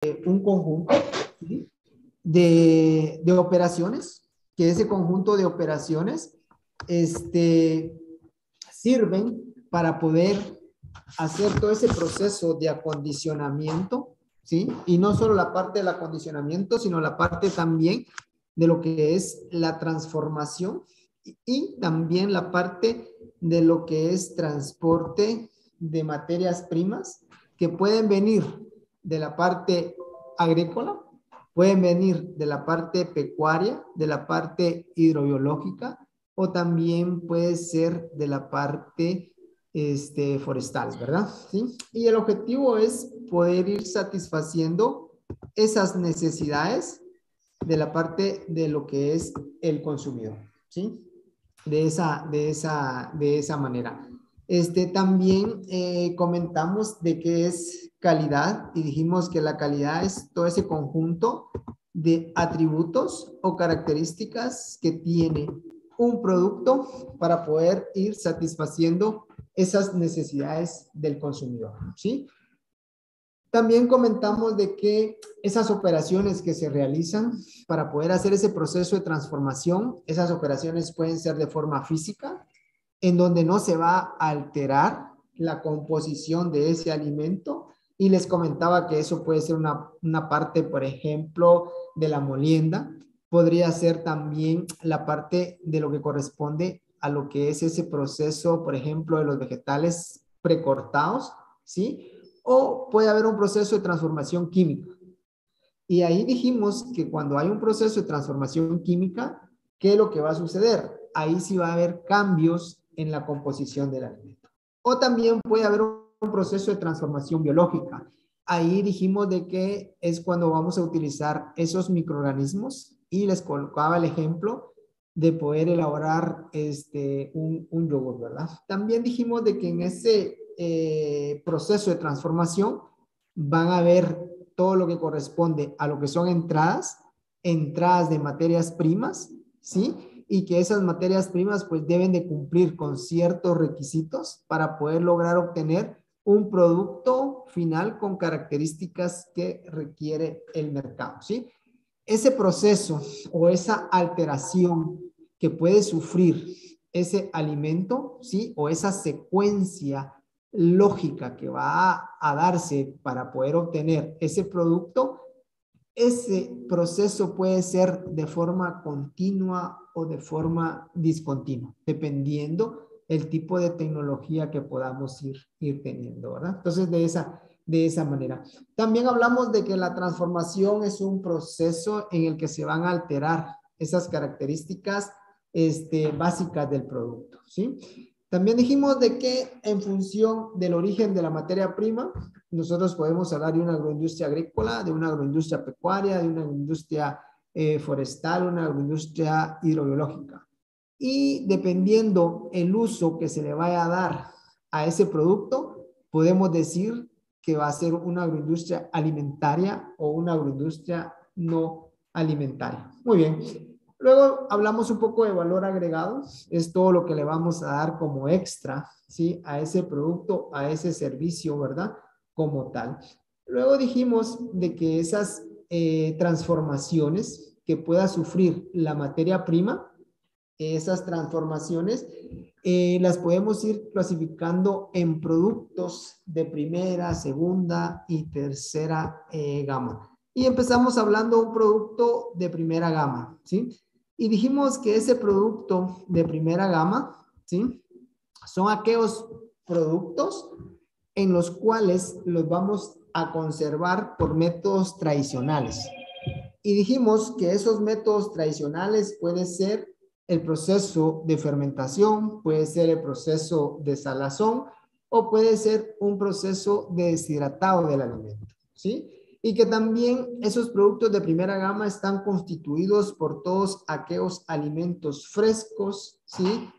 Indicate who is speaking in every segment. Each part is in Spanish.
Speaker 1: un conjunto, ¿sí?, de operaciones, que ese conjunto de operaciones sirven para poder hacer todo ese proceso de acondicionamiento, ¿sí? Y no solo la parte del acondicionamiento, sino la parte también de lo que es la transformación y también la parte de lo que es transporte de materias primas que pueden venir de la parte agrícola, pueden venir de la parte pecuaria, de la parte hidrobiológica, o también puede ser de la parte forestal, ¿verdad? ¿Sí? Y el objetivo es poder ir satisfaciendo esas necesidades de la parte de lo que es el consumidor, ¿sí? De esa manera. También comentamos de qué es calidad y dijimos que la calidad es todo ese conjunto de atributos o características que tiene un producto para poder ir satisfaciendo esas necesidades del consumidor, ¿sí? También comentamos de que esas operaciones que se realizan para poder hacer ese proceso de transformación, esas operaciones pueden ser de forma física, en donde no se va a alterar la composición de ese alimento. Y les comentaba que eso puede ser una parte, por ejemplo, de la molienda. Podría ser también la parte de lo que corresponde a lo que es ese proceso, por ejemplo, de los vegetales precortados, ¿sí? O puede haber un proceso de transformación química. Y ahí dijimos que cuando hay un proceso de transformación química, ¿qué es lo que va a suceder? Ahí sí va a haber cambios en la composición del alimento. O también puede haber un proceso de transformación biológica. Ahí dijimos de que es cuando vamos a utilizar esos microorganismos y les colocaba el ejemplo de poder elaborar un yogur, ¿verdad? También dijimos de que en ese proceso de transformación van a haber todo lo que corresponde a lo que son entradas de materias primas, ¿sí? Y que esas materias primas pues deben de cumplir con ciertos requisitos para poder lograr obtener un producto final con características que requiere el mercado, ¿sí? Ese proceso o esa alteración que puede sufrir ese alimento, ¿sí? O esa secuencia lógica que va a darse para poder obtener ese producto, ese proceso puede ser de forma continua o de forma discontinua, dependiendo el tipo de tecnología que podamos ir teniendo, ¿verdad? Entonces, de esa manera. También hablamos de que la transformación es un proceso en el que se van a alterar esas características básicas del producto, ¿sí? También dijimos de que en función del origen de la materia prima, nosotros podemos hablar de una agroindustria agrícola, de una agroindustria pecuaria, de una industria forestal, una agroindustria hidrobiológica. Y dependiendo el uso que se le vaya a dar a ese producto, podemos decir que va a ser una agroindustria alimentaria o una agroindustria no alimentaria. Muy bien. Luego hablamos un poco de valor agregado, es todo lo que le vamos a dar como extra, ¿sí? A ese producto, a ese servicio, ¿verdad? Como tal. Luego dijimos de que esas transformaciones que pueda sufrir la materia prima, esas transformaciones, las podemos ir clasificando en productos de primera, segunda y tercera gama. Y empezamos hablando de un producto de primera gama, ¿sí? Y dijimos que ese producto de primera gama, ¿sí? Son aquellos productos en los cuales los vamos a conservar por métodos tradicionales. Y dijimos que esos métodos tradicionales pueden ser el proceso de fermentación, puede ser el proceso de salazón o puede ser un proceso de deshidratado del alimento, ¿sí? Y que también esos productos de primera gama están constituidos por todos aquellos alimentos frescos, ¿sí?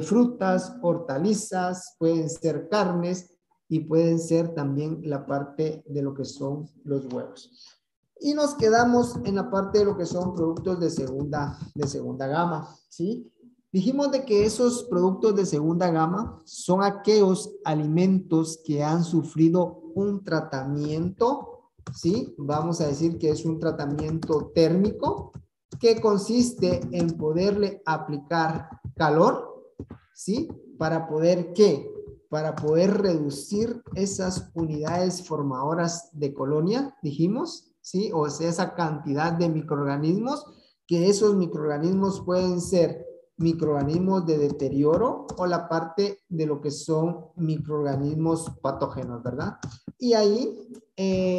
Speaker 1: Frutas, hortalizas, pueden ser carnes y pueden ser también la parte de lo que son los huevos. Y nos quedamos en la parte de lo que son productos de segunda gama, ¿sí? Dijimos de que esos productos de segunda gama son aquellos alimentos que han sufrido un tratamiento ¿sí? Vamos a decir que es un tratamiento térmico que consiste en poderle aplicar calor, ¿sí? Para poder, ¿qué? Para poder reducir esas unidades formadoras de colonia, dijimos, ¿sí? O sea, esa cantidad de microorganismos, que esos microorganismos pueden ser microorganismos de deterioro o la parte de lo que son microorganismos patógenos, ¿verdad? Y ahí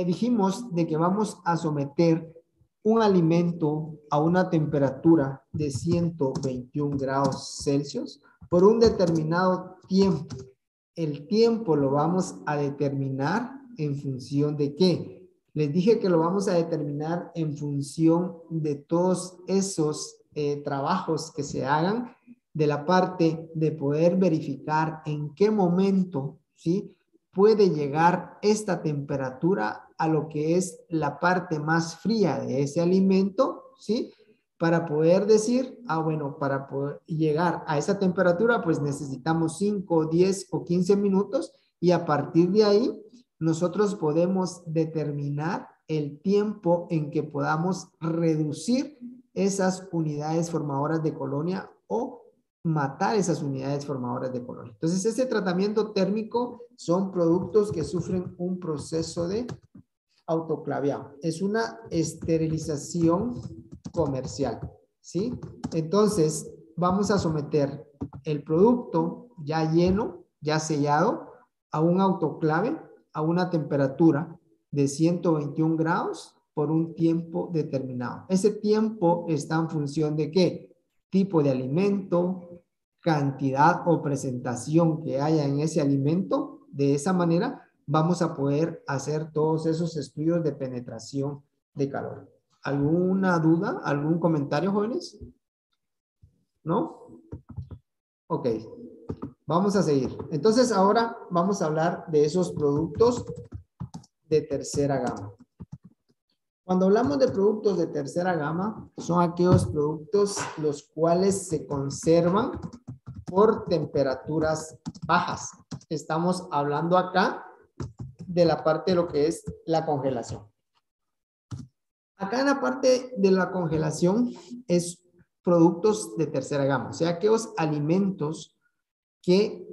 Speaker 1: dijimos de que vamos a someter un alimento a una temperatura de 121 grados Celsius por un determinado tiempo. El tiempo lo vamos a determinar en función de qué. Les dije que lo vamos a determinar en función de todos esos trabajos que se hagan, de la parte de poder verificar en qué momento, ¿sí? Puede llegar esta temperatura a lo que es la parte más fría de ese alimento, ¿sí? Para poder decir, bueno, para poder llegar a esa temperatura, pues necesitamos 5, 10 o 15 minutos y a partir de ahí nosotros podemos determinar el tiempo en que podamos reducir esas unidades formadoras de colonia o matar esas unidades formadoras de colonia. Entonces, ese tratamiento térmico son productos que sufren un proceso de autoclaveado. Es una esterilización comercial, ¿sí? Entonces, vamos a someter el producto ya lleno, ya sellado, a un autoclave a una temperatura de 121 grados por un tiempo determinado. Ese tiempo está en función de qué? Tipo de alimento, cantidad o presentación que haya en ese alimento. De esa manera vamos a poder hacer todos esos estudios de penetración de calor. ¿Alguna duda? ¿Algún comentario, jóvenes? ¿No? Ok. Vamos a seguir. Entonces, ahora vamos a hablar de esos productos de tercera gama. Cuando hablamos de productos de tercera gama, son aquellos productos los cuales se conservan por temperaturas bajas. Estamos hablando acá de la parte de lo que es la congelación. Acá en la parte de la congelación es productos de tercera gama, o sea, aquellos alimentos que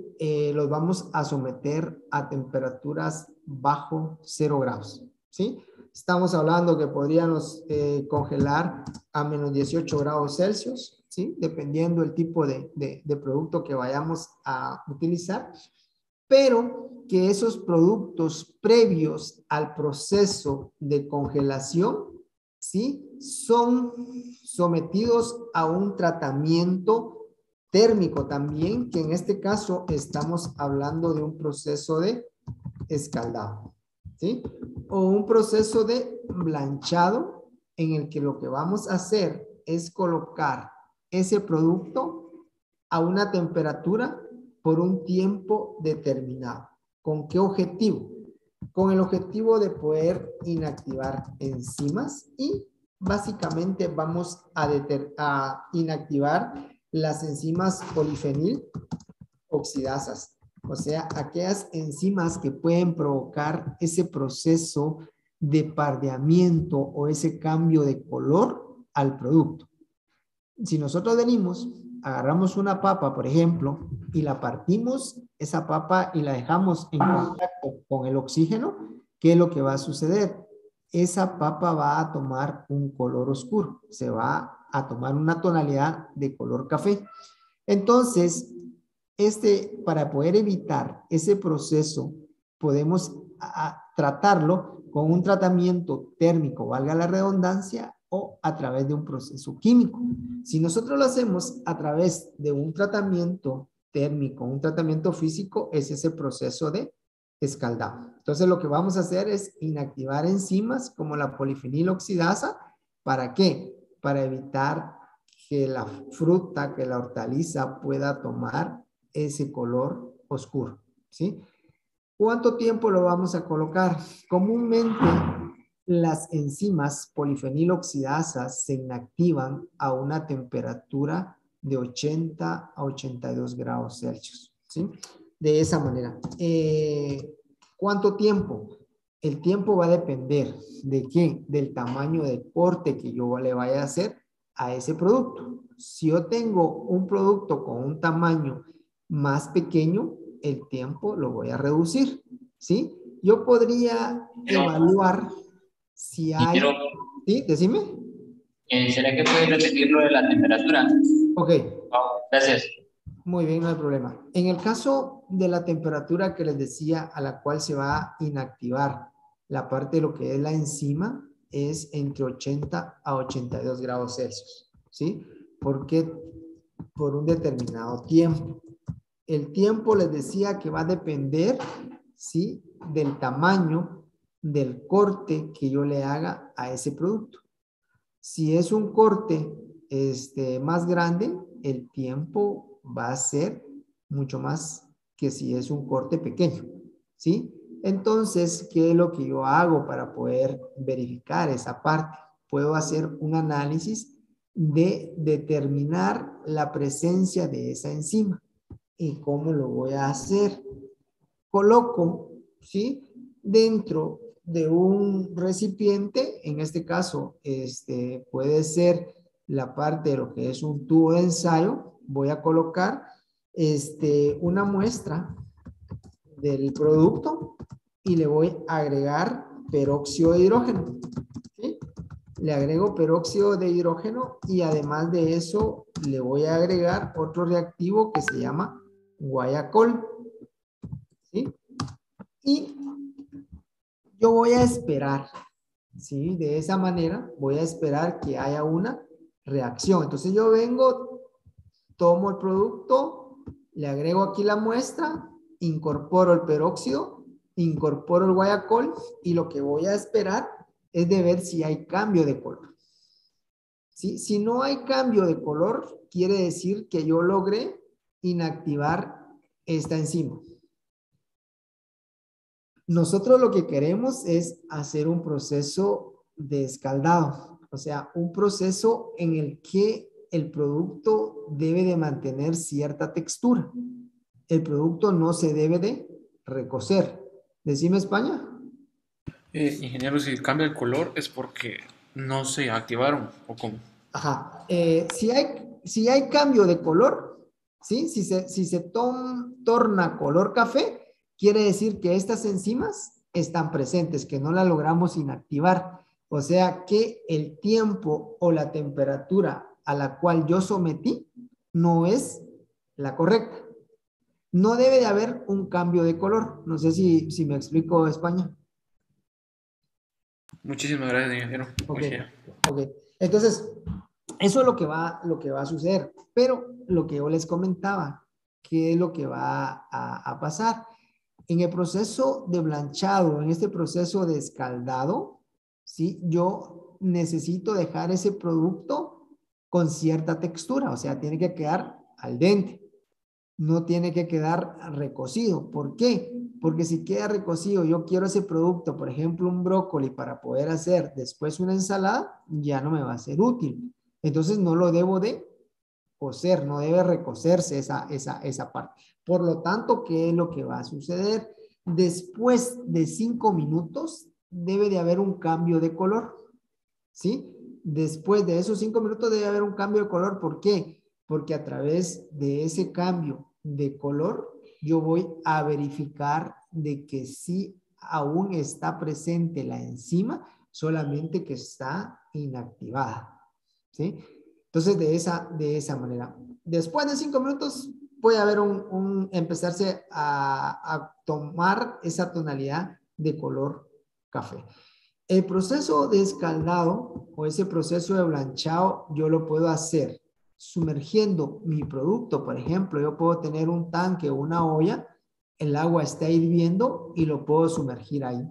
Speaker 1: los vamos a someter a temperaturas bajo 0 grados, ¿sí? Estamos hablando que podríamos congelar a menos 18 grados Celsius, ¿sí? Dependiendo del tipo de producto que vayamos a utilizar, pero que esos productos previos al proceso de congelación, ¿sí? Son sometidos a un tratamiento térmico también, que en este caso estamos hablando de un proceso de escaldado, ¿sí? O un proceso de blanchado en el que lo que vamos a hacer es colocar ese producto a una temperatura por un tiempo determinado. ¿Con qué objetivo? Con el objetivo de poder inactivar enzimas y básicamente vamos a inactivar las enzimas polifenil oxidasas, o sea, aquellas enzimas que pueden provocar ese proceso de pardeamiento o ese cambio de color al producto. Si nosotros venimos, agarramos una papa, por ejemplo, y la partimos, esa papa, y la dejamos en contacto con el oxígeno, ¿qué es lo que va a suceder? Esa papa va a tomar un color oscuro, se va a tomar una tonalidad de color café. Entonces, para poder evitar ese proceso, podemos tratarlo con un tratamiento térmico, valga la redundancia, o a través de un proceso químico. Si nosotros lo hacemos a través de un tratamiento térmico, un tratamiento físico, es ese proceso de escaldado. Entonces, lo que vamos a hacer es inactivar enzimas como la polifeniloxidasa. ¿Para qué? Para evitar que la fruta, que la hortaliza pueda tomar ese color oscuro, ¿sí? ¿Cuánto tiempo lo vamos a colocar? Comúnmente las enzimas polifeniloxidasas se inactivan a una temperatura de 80 a 82 grados Celsius, ¿sí? De esa manera. ¿Cuánto tiempo? El tiempo va a depender de qué, del tamaño del corte que yo le vaya a hacer a ese producto. Si yo tengo un producto con un tamaño más pequeño, el tiempo lo voy a reducir, ¿sí? Yo podría evaluar si hay...
Speaker 2: Ingeniero,
Speaker 1: ¿Sí? Decime.
Speaker 2: ¿será que puede repetir lo de la temperatura?
Speaker 1: Ok,
Speaker 2: Oh, gracias.
Speaker 1: muy bien, no hay problema. En el caso de la temperatura que les decía a la cual se va a inactivar la parte de lo que es la enzima es entre 80 a 82 grados Celsius, ¿sí? Porque por un determinado tiempo. El tiempo les decía que va a depender, ¿sí? Del tamaño del corte que yo le haga a ese producto. Si es un corte más grande, el tiempo va a ser mucho más que si es un corte pequeño, ¿sí? Entonces, ¿qué es lo que yo hago para poder verificar esa parte? Puedo hacer un análisis de determinar la presencia de esa enzima. ¿Y cómo lo voy a hacer? Coloco, ¿sí? Dentro de un recipiente, en este caso, puede ser la parte de lo que es un tubo de ensayo, voy a colocar una muestra del producto y le voy a agregar peróxido de hidrógeno, ¿sí? Le agrego peróxido de hidrógeno y además de eso le voy a agregar otro reactivo que se llama guayacol, ¿sí? Y yo voy a esperar, ¿sí? De esa manera voy a esperar que haya una reacción. Entonces yo vengo, tomo el producto, le agrego aquí la muestra, incorporo el peróxido, incorporo el guayacol y lo que voy a esperar es de ver si hay cambio de color. ¿Sí? Si no hay cambio de color, quiere decir que yo logré inactivar esta enzima. Nosotros lo que queremos es hacer un proceso de escaldado, o sea, un proceso en el que el producto debe de mantener cierta textura. El producto no se debe de recocer. Decime España.
Speaker 3: Ingeniero, si cambia el color es porque no se activaron o cómo.
Speaker 1: Ajá. Si hay cambio de color, ¿sí? Si se torna color café, quiere decir que estas enzimas están presentes, que no las logramos inactivar. O sea que el tiempo o la temperatura a la cual yo sometí no es la correcta. No debe de haber un cambio de color. No sé si me explico, España.
Speaker 3: Muchísimas gracias, ingeniero.
Speaker 1: Ok,
Speaker 3: Oye,
Speaker 1: ok. Entonces, eso es lo que va a suceder. Pero lo que yo les comentaba, ¿qué es lo que va a pasar? En el proceso de blanchado, en este proceso de escaldado, ¿sí? Yo necesito dejar ese producto con cierta textura, o sea, tiene que quedar al dente. No tiene que quedar recocido. ¿Por qué? Porque si queda recocido, yo quiero ese producto, por ejemplo, un brócoli para poder hacer después una ensalada, ya no me va a ser útil. Entonces no lo debo de cocer, no debe recocerse esa parte. Por lo tanto, ¿qué es lo que va a suceder? Después de 5 minutos debe de haber un cambio de color, ¿sí? Después de esos 5 minutos debe haber un cambio de color. ¿Por qué? Porque a través de ese cambio de color, yo voy a verificar de que sí aún está presente la enzima, solamente que está inactivada, ¿sí? Entonces, de esa manera. Después de 5 minutos, puede haber empezarse a tomar esa tonalidad de color café. El proceso de escaldado o ese proceso de blanchado yo lo puedo hacer sumergiendo mi producto. Por ejemplo, yo puedo tener un tanque o una olla, el agua está hirviendo y lo puedo sumergir ahí,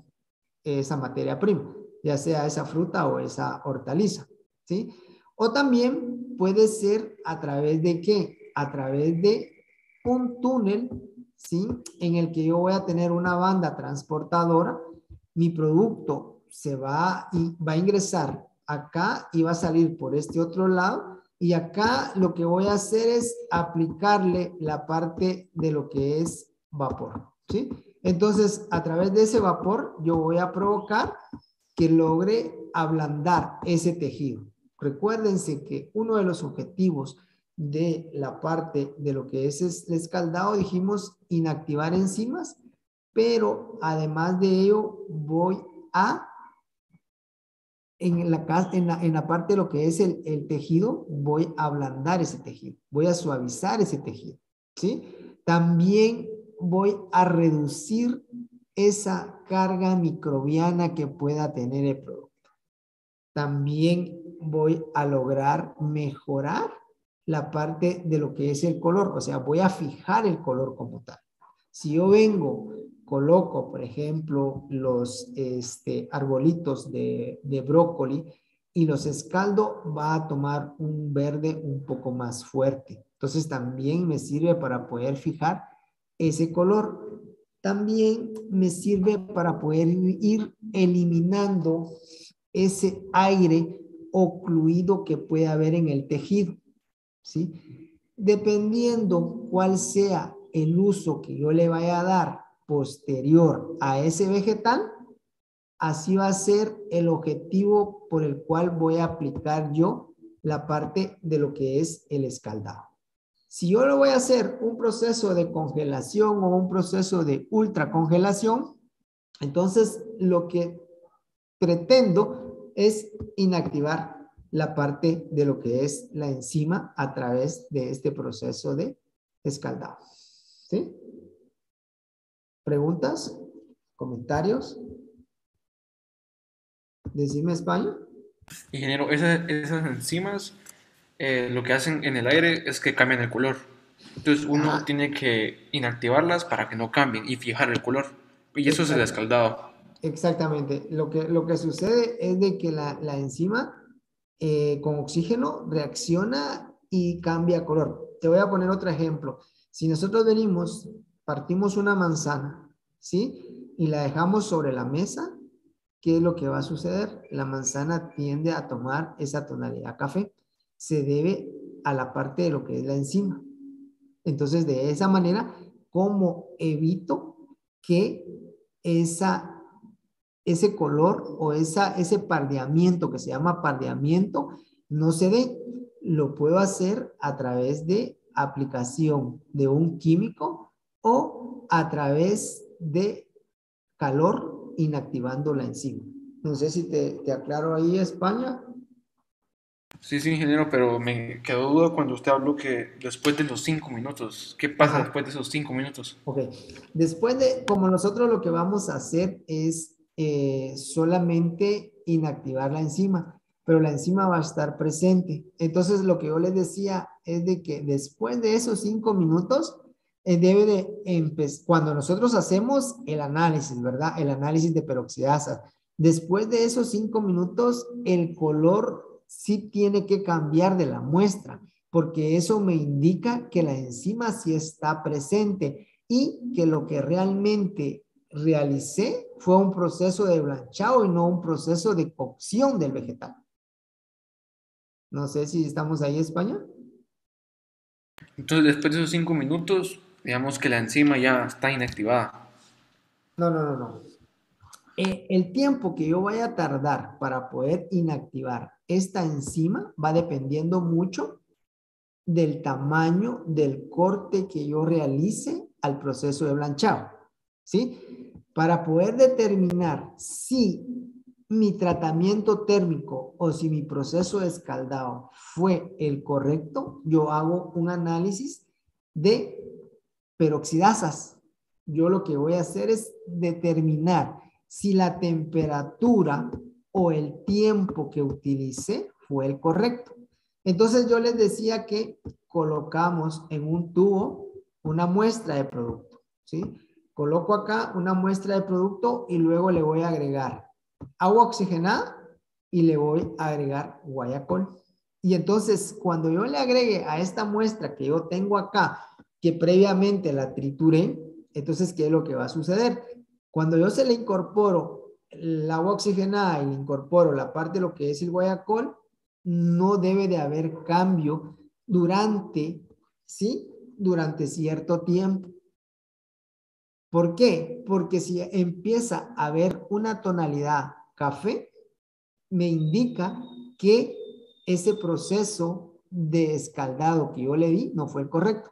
Speaker 1: esa materia prima, ya sea esa fruta o esa hortaliza, ¿sí? O también puede ser a través de ¿qué? A través de un túnel, ¿sí? En el que yo voy a tener una banda transportadora, mi producto va a ingresar acá y va a salir por este otro lado y acá lo que voy a hacer es aplicarle la parte de lo que es vapor, ¿sí? Entonces, a través de ese vapor, yo voy a provocar que logre ablandar ese tejido. Recuérdense que uno de los objetivos de la parte de lo que es el escaldado, dijimos inactivar enzimas, pero además de ello voy a, en la parte de lo que es el tejido, voy a ablandar ese tejido, voy a suavizar ese tejido, ¿sí? También voy a reducir esa carga microbiana que pueda tener el producto. También voy a lograr mejorar la parte de lo que es el color, o sea, voy a fijar el color como tal. Si yo vengo, coloco, por ejemplo, los arbolitos de brócoli y los escaldo, va a tomar un verde un poco más fuerte. Entonces también me sirve para poder fijar ese color. También me sirve para poder ir eliminando ese aire ocluido que puede haber en el tejido, ¿sí? Dependiendo cuál sea el uso que yo le vaya a dar posterior a ese vegetal, así va a ser el objetivo por el cual voy a aplicar yo la parte de lo que es el escaldado. Si yo lo voy a hacer un proceso de congelación o un proceso de ultracongelación, entonces lo que pretendo es inactivar la parte de lo que es la enzima a través de este proceso de escaldado. ¿Sí? ¿Preguntas? ¿Comentarios? Decime España.
Speaker 3: Ingeniero, esas enzimas lo que hacen en el aire es que cambian el color. Entonces uno
Speaker 1: Ajá,
Speaker 3: tiene que inactivarlas para que no cambien y fijar el color. Y eso es el
Speaker 1: exacto.
Speaker 3: escaldado.
Speaker 1: Exactamente. Lo que sucede es de que la enzima con oxígeno reacciona y cambia color. Te voy a poner otro ejemplo. Si nosotros venimos, partimos una manzana, ¿sí? Y la dejamos sobre la mesa, ¿qué es lo que va a suceder? La manzana tiende a tomar esa tonalidad café. Se debe a la parte de lo que es la enzima. Entonces, de esa manera, ¿cómo evito que ese color o ese pardeamiento que se llama pardeamiento no se dé? Lo puedo hacer a través de aplicación de un químico o a través de calor inactivando la enzima. No sé si te aclaro ahí, España.
Speaker 3: Sí, sí, ingeniero, pero me quedó duda cuando usted habló que después de los 5 minutos, ¿qué pasa
Speaker 1: Ajá.
Speaker 3: después de esos 5 minutos?
Speaker 1: Ok, después de, como nosotros lo que vamos a hacer es solamente inactivar la enzima, pero la enzima va a estar presente. Entonces, lo que yo les decía es de que después de esos 5 minutos, debe de empezar, cuando nosotros hacemos el análisis, ¿verdad? El análisis de peroxidasa, después de esos 5 minutos, el color sí tiene que cambiar de la muestra, porque eso me indica que la enzima sí está presente y que lo que realmente realicé fue un proceso de blanchado y no un proceso de cocción del vegetal. No sé si estamos ahí, España.
Speaker 3: Entonces, después de esos 5 minutos, digamos que la enzima ya está inactivada.
Speaker 1: No, no, no, no. El tiempo que yo vaya a tardar para poder inactivar esta enzima va dependiendo mucho del tamaño del corte que yo realice al proceso de blanchado, ¿sí? Para poder determinar si mi tratamiento térmico o si mi proceso de escaldado fue el correcto, yo hago un análisis de peroxidasas. Yo lo que voy a hacer es determinar si la temperatura o el tiempo que utilicé fue el correcto. Entonces yo les decía que colocamos en un tubo una muestra de producto, ¿sí? Coloco acá una muestra de producto y luego le voy a agregar agua oxigenada y le voy a agregar guayacol. Y entonces cuando yo le agregue a esta muestra que yo tengo acá, que previamente la trituré, entonces ¿qué es lo que va a suceder? Cuando yo se le incorporo el agua oxigenada y le incorporo la parte de lo que es el guayacol, no debe de haber cambio durante, ¿sí? Durante cierto tiempo. ¿Por qué? Porque si empieza a haber una tonalidad café, me indica que ese proceso de escaldado que yo le di no fue el correcto.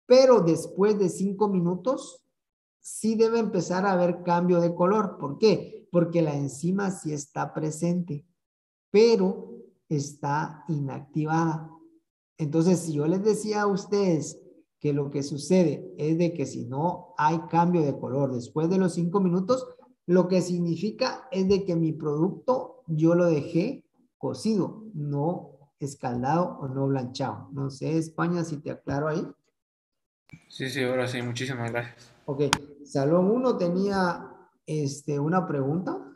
Speaker 1: Pero después de 5 minutos, sí debe empezar a haber cambio de color. ¿Por qué? Porque la enzima sí está presente, pero está inactivada. Entonces, si yo les decía a ustedes que lo que sucede es de que si no hay cambio de color después de los 5 minutos, lo que significa es de que mi producto yo lo dejé cocido, no escaldado o no blanchado. No sé, España, si te aclaro ahí.
Speaker 3: Sí, sí, ahora sí, muchísimas gracias.
Speaker 1: Ok, Salón 1 tenía una pregunta.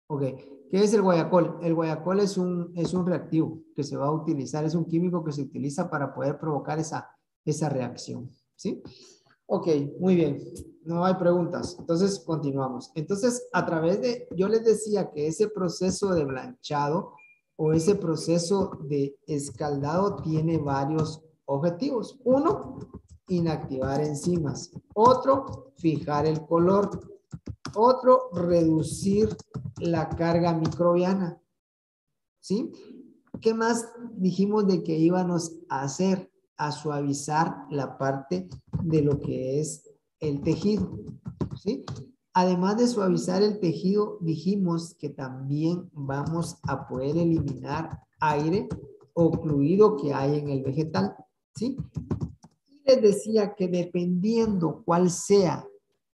Speaker 1: Ok, ¿qué es el guayacol? El guayacol es un reactivo que se va a utilizar, es un químico que se utiliza para poder provocar esa reacción, ¿sí? Ok, muy bien, no hay preguntas, entonces continuamos. Entonces, yo les decía que ese proceso de blanchado o ese proceso de escaldado tiene varios objetivos. Uno, inactivar enzimas. Otro, fijar el color. Otro, reducir la carga microbiana. ¿Sí? ¿Qué más dijimos de que íbamos a hacer? A suavizar la parte de lo que es el tejido. ¿Sí? Además de suavizar el tejido, dijimos que también vamos a poder eliminar aire o fluido que hay en el vegetal. ¿Sí? Y les decía que dependiendo cuál sea,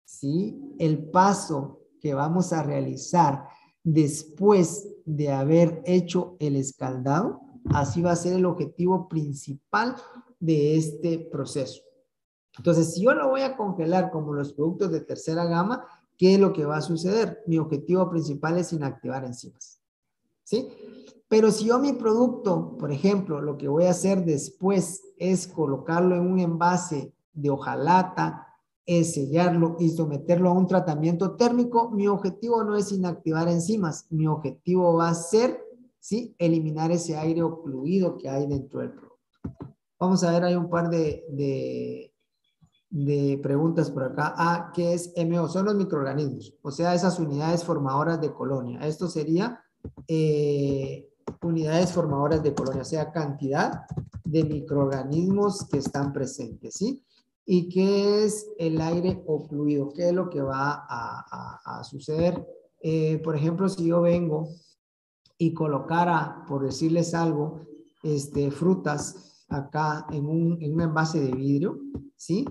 Speaker 1: ¿sí?, el paso que vamos a realizar después de haber hecho el escaldado, así va a ser el objetivo principal de este proceso. Entonces, si yo lo voy a congelar como los productos de tercera gama, ¿qué es lo que va a suceder? Mi objetivo principal es inactivar enzimas. ¿Sí? Pero si yo mi producto, por ejemplo, lo que voy a hacer después es colocarlo en un envase de hojalata, es sellarlo y someterlo a un tratamiento térmico, mi objetivo no es inactivar enzimas, mi objetivo va a ser, ¿sí?, eliminar ese aire ocluido que hay dentro del producto. Vamos a ver, hay un par de preguntas por acá. Ah, ¿qué es MO? Son los microorganismos, o sea, esas unidades formadoras de colonia. Esto sería unidades formadoras de colonia, o sea, cantidad de microorganismos que están presentes, ¿sí? ¿Y qué es el aire ocluido? ¿Qué es lo que va a suceder? Por ejemplo, si yo vengo y colocara, por decirles algo, frutas acá en un envase de vidrio, ¿sí?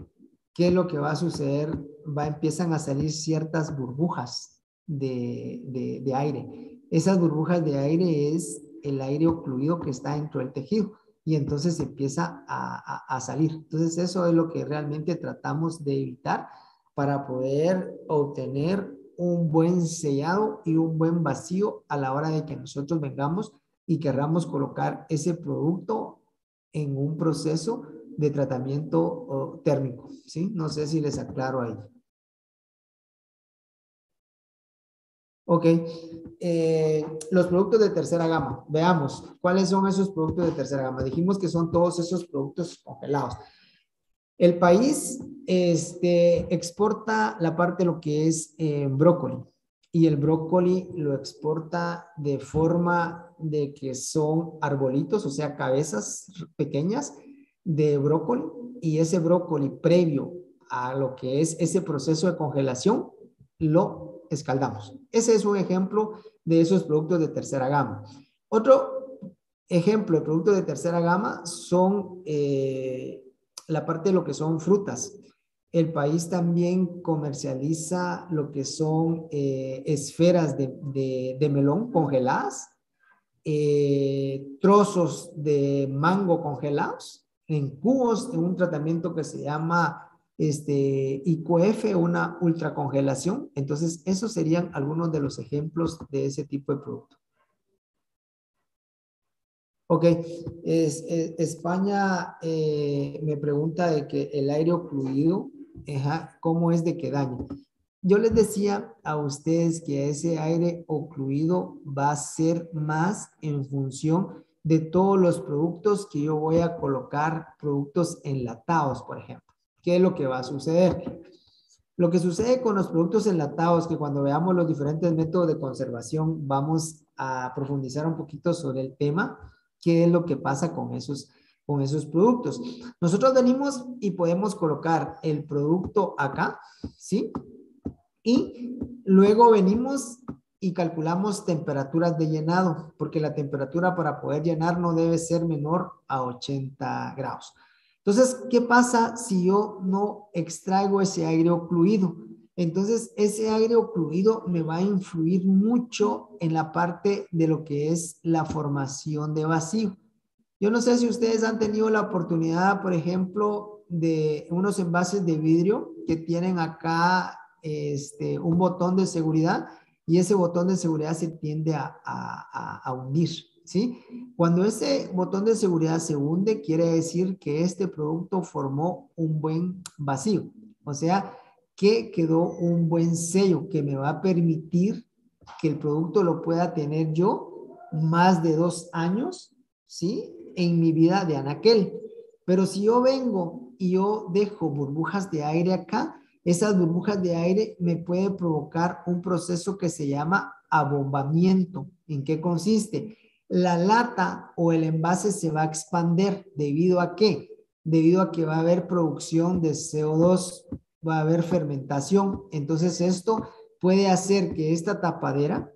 Speaker 1: ¿Qué es lo que va a suceder? Empiezan a salir ciertas burbujas de aire. Esas burbujas de aire es el aire ocluido que está dentro del tejido y entonces empieza a salir. Entonces eso es lo que realmente tratamos de evitar para poder obtener un buen sellado y un buen vacío a la hora de que nosotros vengamos y querramos colocar ese producto en un proceso de tratamiento térmico, ¿sí? No sé si les aclaro ahí. Ok, los productos de tercera gama. Veamos, ¿cuáles son esos productos de tercera gama? Dijimos que son todos esos productos congelados. El país exporta la parte de lo que es brócoli y el brócoli lo exporta de forma de que son arbolitos, o sea, cabezas pequeñas de brócoli y ese brócoli previo a lo que es ese proceso de congelación lo escaldamos. Ese es un ejemplo de esos productos de tercera gama. Otro ejemplo de productos de tercera gama son la parte de lo que son frutas. El país también comercializa lo que son esferas de melón congeladas, trozos de mango congelados en cubos en un tratamiento que se llama IQF, una ultracongelación. Entonces, esos serían algunos de los ejemplos de ese tipo de producto. Ok, España me pregunta de que el aire ocluido, ¿cómo es de que daña? Yo les decía a ustedes que ese aire ocluido va a ser más en función de todos los productos que yo voy a colocar, productos enlatados, por ejemplo. ¿Qué es lo que va a suceder? Lo que sucede con los productos enlatados, que cuando veamos los diferentes métodos de conservación, vamos a profundizar un poquito sobre el tema, qué es lo que pasa con esos productos. Nosotros venimos y podemos colocar el producto acá, ¿sí? Y luego venimos y calculamos temperaturas de llenado, porque la temperatura para poder llenar no debe ser menor a 80 grados. Entonces, ¿qué pasa si yo no extraigo ese aire ocluido? Entonces, ese aire ocluido me va a influir mucho en la parte de lo que es la formación de vacío. Yo no sé si ustedes han tenido la oportunidad, por ejemplo, de unos envases de vidrio que tienen acá un botón de seguridad y ese botón de seguridad se tiende a hundir, ¿sí? Cuando ese botón de seguridad se hunde, quiere decir que este producto formó un buen vacío, o sea, que quedó un buen sello que me va a permitir que el producto lo pueda tener yo más de 2 años, ¿sí? En mi vida de anaquel. Pero si yo vengo y yo dejo burbujas de aire acá, esas burbujas de aire me puede provocar un proceso que se llama abombamiento. ¿En qué consiste? La lata o el envase se va a expander. ¿Debido a qué? Debido a que va a haber producción de CO2, va a haber fermentación. Entonces esto puede hacer que esta tapadera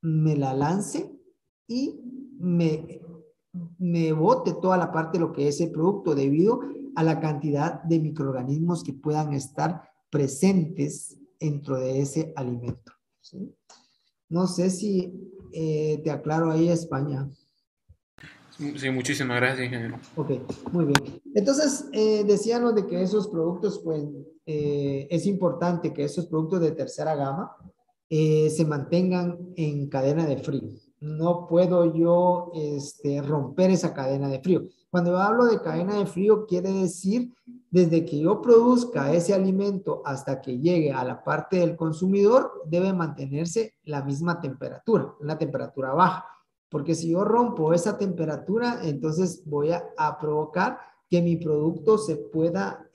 Speaker 1: me la lance y me bote toda la parte de lo que es el producto debido a la cantidad de microorganismos que puedan estar presentes dentro de ese alimento, ¿sí? No sé si te aclaro ahí, España.
Speaker 3: Sí, muchísimas gracias, ingeniero.
Speaker 1: Ok, muy bien. Entonces, decíamos de que esos productos, pues, es importante que esos productos de tercera gama se mantengan en cadena de frío. No puedo yo romper esa cadena de frío. Cuando hablo de cadena de frío, quiere decir desde que yo produzca ese alimento hasta que llegue a la parte del consumidor, debe mantenerse la misma temperatura, una temperatura baja. Porque si yo rompo esa temperatura, entonces voy a provocar que mi producto se pueda,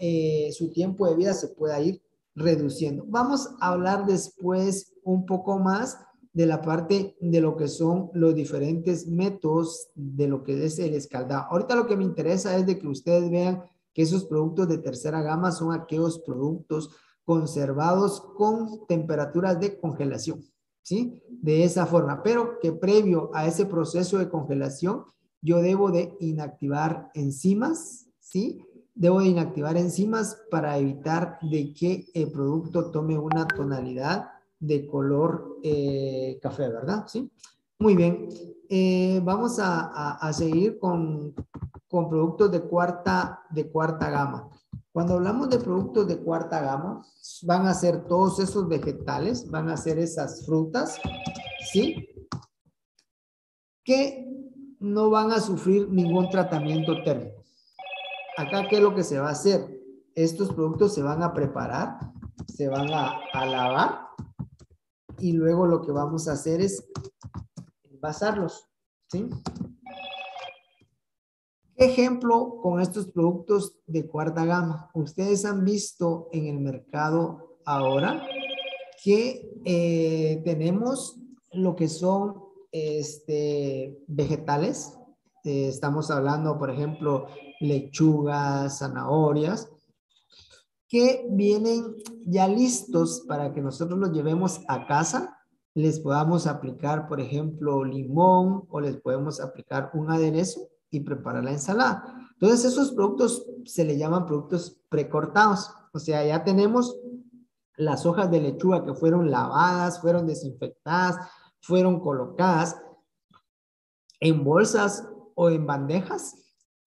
Speaker 1: su tiempo de vida se pueda ir reduciendo. Vamos a hablar después un poco más de la parte de lo que son los diferentes métodos de lo que es el escaldado. Ahorita lo que me interesa es de que ustedes vean que esos productos de tercera gama son aquellos productos conservados con temperaturas de congelación, ¿sí? De esa forma, pero que previo a ese proceso de congelación, yo debo de inactivar enzimas, ¿sí? Debo de inactivar enzimas para evitar de que el producto tome una tonalidad de color café, ¿verdad? ¿Sí? Muy bien. Vamos a seguir con productos de cuarta gama. Cuando hablamos de productos de cuarta gama, van a ser todos esos vegetales, van a ser esas frutas, ¿sí? Que no van a sufrir ningún tratamiento térmico. Acá, ¿qué es lo que se va a hacer? Estos productos se van a preparar, se van a lavar y luego lo que vamos a hacer es envasarlos, ¿sí? Ejemplo con estos productos de cuarta gama. Ustedes han visto en el mercado ahora que tenemos lo que son vegetales. Estamos hablando, por ejemplo, lechugas, zanahorias, que vienen ya listos para que nosotros los llevemos a casa. Les podamos aplicar, por ejemplo, limón o les podemos aplicar un aderezo y preparar la ensalada. Entonces, esos productos se le llaman productos precortados. O sea, ya tenemos las hojas de lechuga que fueron lavadas, fueron desinfectadas, fueron colocadas en bolsas o en bandejas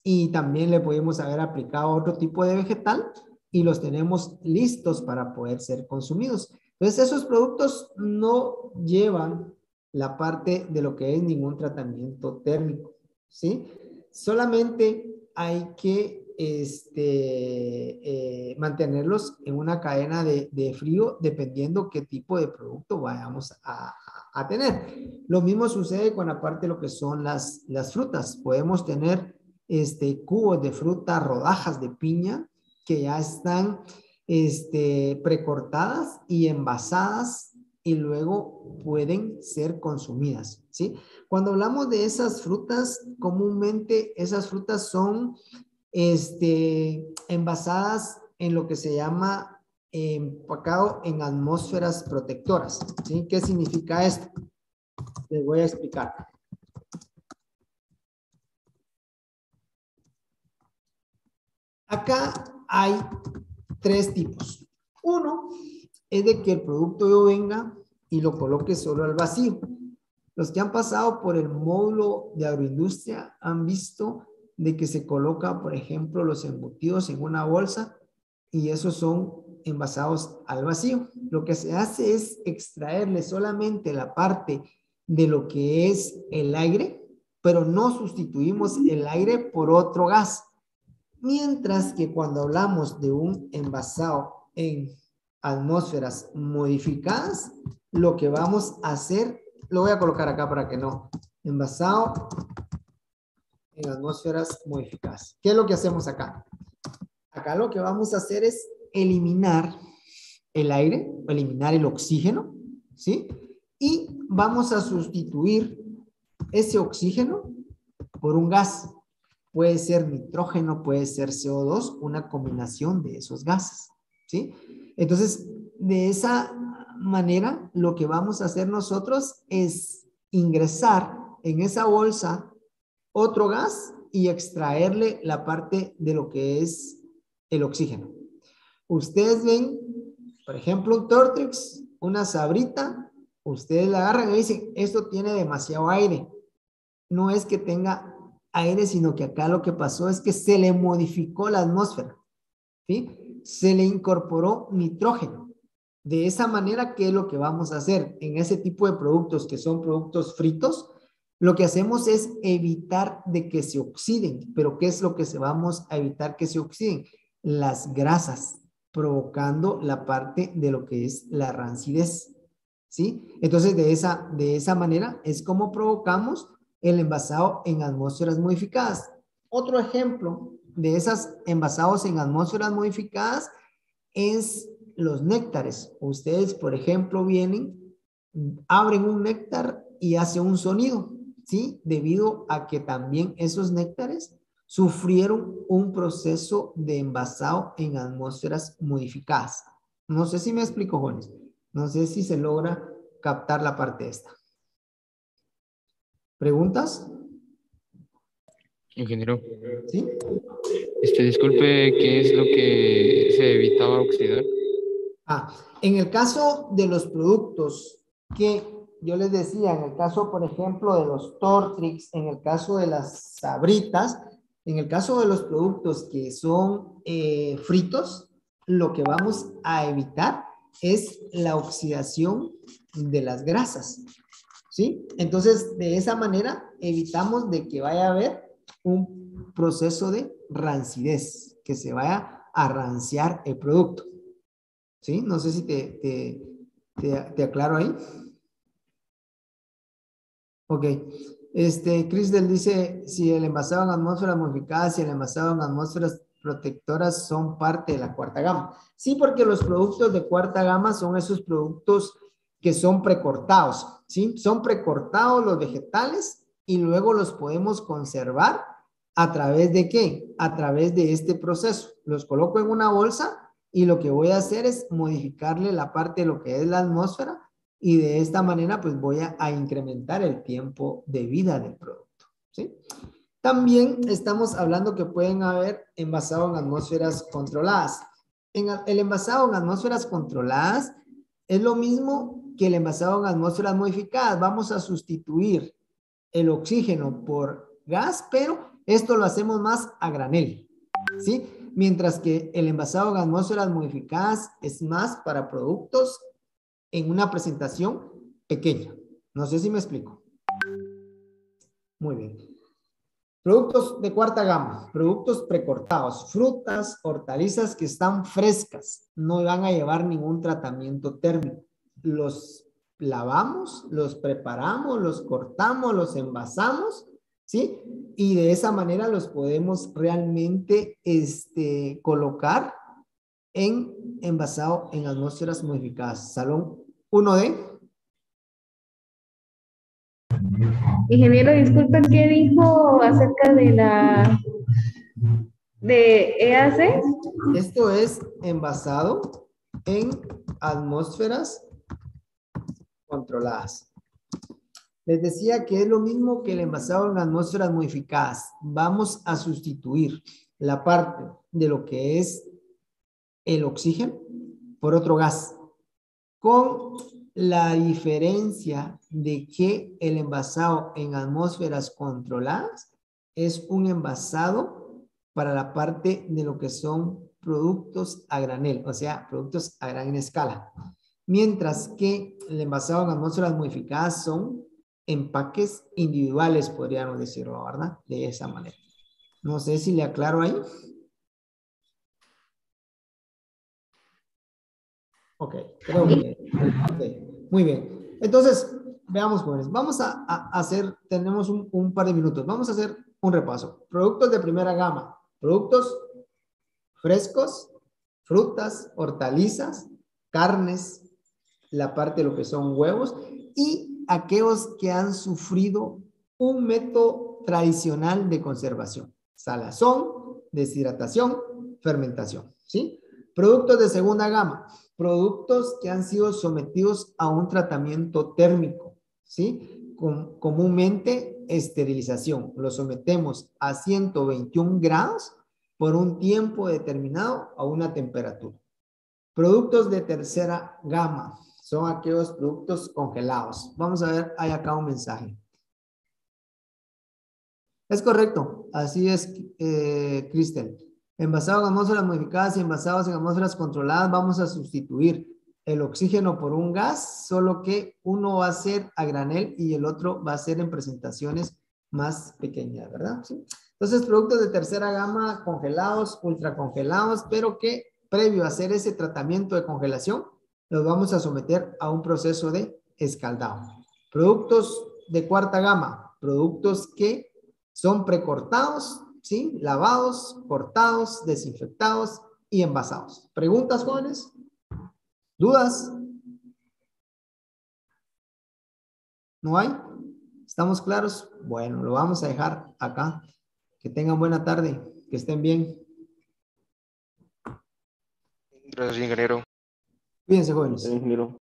Speaker 1: y también le podemos haber aplicado otro tipo de vegetal y los tenemos listos para poder ser consumidos. Entonces, esos productos no llevan la parte de lo que es ningún tratamiento térmico, ¿sí? Solamente hay que mantenerlos en una cadena de frío dependiendo qué tipo de producto vayamos a tener. Lo mismo sucede con la parte de lo que son las frutas. Podemos tener cubos de fruta, rodajas de piña que ya están precortadas y envasadas y luego pueden ser consumidas, ¿sí? Cuando hablamos de esas frutas, comúnmente esas frutas son envasadas en lo que se llama empacado en atmósferas protectoras, ¿sí? ¿Qué significa esto? Les voy a explicar. Acá hay tres tipos. Uno es de que el producto yo venga y lo coloque solo al vacío. Los que han pasado por el módulo de agroindustria han visto de que se coloca, por ejemplo, los embutidos en una bolsa y esos son envasados al vacío. Lo que se hace es extraerle solamente la parte de lo que es el aire, pero no sustituimos el aire por otro gas. Mientras que cuando hablamos de un envasado en atmósferas modificadas, lo que vamos a hacer, lo voy a colocar acá para que no, envasado en atmósferas modificadas. ¿Qué es lo que hacemos acá? Acá lo que vamos a hacer es eliminar el aire, eliminar el oxígeno, ¿sí? Y vamos a sustituir ese oxígeno por un gas. Puede ser nitrógeno, puede ser CO2, una combinación de esos gases, ¿sí? Entonces, de esa manera, lo que vamos a hacer nosotros es ingresar en esa bolsa otro gas y extraerle la parte de lo que es el oxígeno. Ustedes ven, por ejemplo, un Tortrix, una sabrita, ustedes la agarran y dicen, esto tiene demasiado aire. No es que tenga aire, sino que acá lo que pasó es que se le modificó la atmósfera, ¿sí? Se le incorporó nitrógeno. De esa manera, ¿qué es lo que vamos a hacer? En ese tipo de productos que son productos fritos, lo que hacemos es evitar de que se oxiden. ¿Pero qué es lo que vamos a evitar que se oxiden? Las grasas, provocando la parte de lo que es la rancidez, ¿sí? Entonces, de esa manera es como provocamos el envasado en atmósferas modificadas. Otro ejemplo de esas envasados en atmósferas modificadas es los néctares. Ustedes, por ejemplo, vienen, abren un néctar y hace un sonido, ¿sí? Debido a que también esos néctares sufrieron un proceso de envasado en atmósferas modificadas. No sé si me explico, jóvenes. No sé si se logra captar la parte esta. ¿Preguntas?
Speaker 4: Ingeniero,
Speaker 1: ¿Sí?
Speaker 4: disculpe, ¿qué es lo que se evitaba oxidar?
Speaker 1: En el caso de los productos que yo les decía, en el caso, por ejemplo, de los Tortrix, en el caso de las sabritas, en el caso de los productos que son fritos, lo que vamos a evitar es la oxidación de las grasas, ¿sí? Entonces, de esa manera evitamos de que vaya a haber un proceso de rancidez, que se vaya a ranciar el producto, ¿sí? No sé si te aclaro ahí. Ok. Cristel dice, si el envasado en atmósferas modificadas y el envasado en atmósferas protectoras son parte de la cuarta gama. Sí, porque los productos de cuarta gama son esos productos que son precortados, ¿sí? Son precortados los vegetales y luego los podemos conservar ¿a través de qué? A través de este proceso. Los coloco en una bolsa y lo que voy a hacer es modificarle la parte de lo que es la atmósfera y de esta manera pues voy a incrementar el tiempo de vida del producto, ¿sí? También estamos hablando que pueden haber envasado en atmósferas controladas. El envasado en atmósferas controladas es lo mismo que el envasado en atmósferas modificadas. Vamos a sustituir el oxígeno por gas, pero esto lo hacemos más a granel, ¿sí? Mientras que el envasado en atmósferas modificadas es más para productos en una presentación pequeña. No sé si me explico. Muy bien. Productos de cuarta gama, productos precortados, frutas, hortalizas que están frescas, no van a llevar ningún tratamiento térmico. Los lavamos, los preparamos, los cortamos, los envasamos, ¿sí? Y de esa manera los podemos realmente colocar en envasado en atmósferas modificadas. Salón 1D.
Speaker 5: Ingeniero, disculpe, ¿qué dijo acerca de de EAC?
Speaker 1: Esto es envasado en atmósferas controladas. Les decía que es lo mismo que el envasado en atmósferas modificadas. Vamos a sustituir la parte de lo que es el oxígeno por otro gas, con la diferencia de que el envasado en atmósferas controladas es un envasado para la parte de lo que son productos a granel, o sea, productos a gran escala. Mientras que el envasado en atmósferas modificadas son empaques individuales, podríamos decirlo, ¿verdad? De esa manera. No sé si le aclaro ahí. Ok, creo que... ok, muy bien. Entonces, veamos, jóvenes. Vamos a hacer, tenemos un par de minutos. Vamos a hacer un repaso. Productos de primera gama. Productos frescos, frutas, hortalizas, carnes, la parte de lo que son huevos y aquellos que han sufrido un método tradicional de conservación. Salazón, deshidratación, fermentación, ¿sí? Productos de segunda gama, productos que han sido sometidos a un tratamiento térmico, ¿sí? Comúnmente esterilización. Los sometemos a 121 grados por un tiempo determinado a una temperatura. Productos de tercera gama son aquellos productos congelados. Vamos a ver, hay acá un mensaje. Es correcto, así es, Cristel. Envasados en atmósferas modificadas y envasados en atmósferas controladas, vamos a sustituir el oxígeno por un gas, solo que uno va a ser a granel y el otro va a ser en presentaciones más pequeñas, ¿verdad? ¿Sí? Entonces, productos de tercera gama, congelados, ultracongelados, pero que previo a hacer ese tratamiento de congelación, los vamos a someter a un proceso de escaldado. Productos de cuarta gama, productos que son precortados, ¿sí? Lavados, cortados, desinfectados y envasados. ¿Preguntas, jóvenes? ¿Dudas? ¿No hay? ¿Estamos claros? Bueno, lo vamos a dejar acá. Que tengan buena tarde, que estén bien.
Speaker 6: Gracias, ingeniero.
Speaker 1: Cuídense, jóvenes.
Speaker 7: Ingeniero.